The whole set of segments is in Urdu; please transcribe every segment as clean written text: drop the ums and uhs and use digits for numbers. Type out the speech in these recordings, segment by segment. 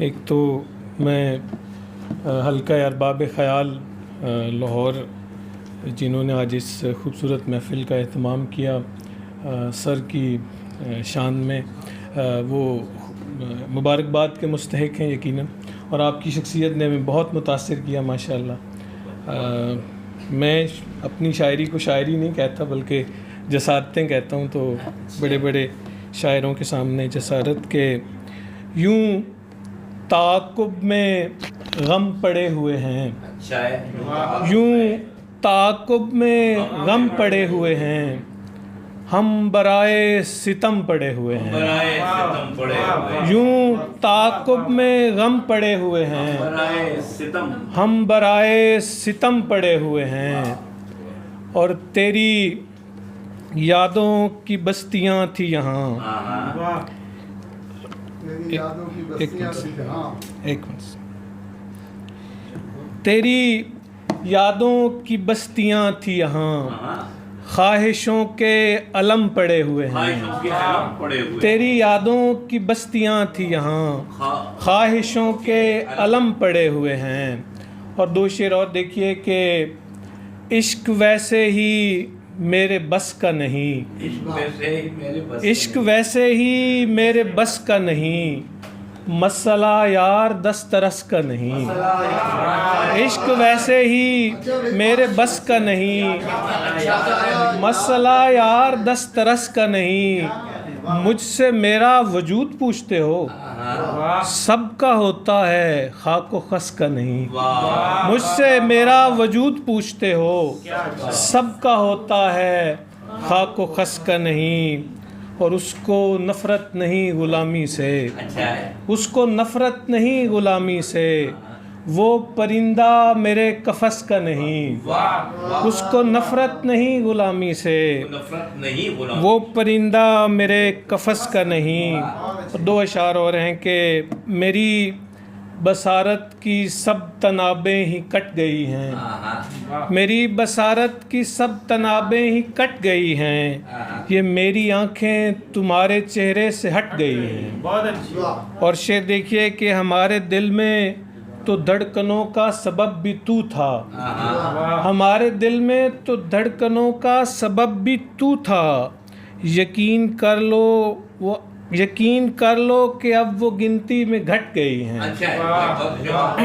ایک تو میں حلقہ ارباب خیال لاہور جنہوں نے آج اس خوبصورت محفل کا اہتمام کیا سر کی شان میں، وہ مبارکباد کے مستحق ہیں یقیناً، اور آپ کی شخصیت نے ہمیں بہت متاثر کیا ماشاءاللہ۔ میں اپنی شاعری کو شاعری نہیں کہتا بلکہ جسارتیں کہتا ہوں، تو بڑے بڑے شاعروں کے سامنے جسارت کے یوں تعاقب میں غم پڑے ہوئے ہیں، یوں تعاقب میں غم پڑے ہوئے ہیں، ہم برائے ستم پڑے ہوئے ہیں، یوں تعاقب میں غم پڑے ہوئے ہیں، ہم برائے ستم پڑے ہوئے ہیں، اور تیری یادوں کی بستیاں تھی یہاں۔ ایک منٹ، تیری یادوں کی بستیاں تھی یہاں، خواہشوں کے علم پڑے ہوئے ہیں، تیری یادوں کی بستیاں تھی یہاں، خواہشوں کے علم پڑے ہوئے ہیں۔ اور دو شعر اور دیکھیے کہ عشق ویسے ہی میرے بس کا نہیں، عشق ویسے ہی میرے بس کا نہیں، مسئلہ یار دسترس کا نہیں، عشق ویسے ہی میرے بس کا نہیں، مسئلہ یار دسترس کا نہیں، مجھ سے میرا وجود پوچھتے ہو، سب کا ہوتا ہے خاک و خس کا نہیں، مجھ سے میرا وجود پوچھتے ہو، سب کا ہوتا ہے خاک و خس کا نہیں، اور اس کو نفرت نہیں غلامی سے، اس کو نفرت نہیں غلامی سے، وہ پرندہ میرے قفس کا نہیں، اس کو نفرت نہیں غلامی سے، وہ پرندہ میرے قفس کا نہیں۔ دو اشعار اور ہیں کہ میری بصارت کی سب تنابیں ہی کٹ گئی ہیں، میری بصارت کی سب تنابیں ہی کٹ گئی ہیں، یہ میری آنکھیں تمہارے چہرے سے ہٹ گئی ہیں۔ اور شعر دیکھیے کہ ہمارے دل میں تو دھڑکنوں کا سبب بھی تو تھا، ہمارے دل میں تو دھڑکنوں کا سبب بھی تو تھا، یقین کر لو کہ اب وہ گنتی میں گھٹ گئی ہیں،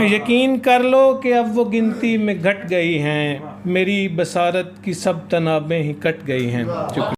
یقین کر لو کہ اب وہ گنتی میں گھٹ گئی ہیں، میری بصارت کی سب تنابیں ہی کٹ گئی ہیں۔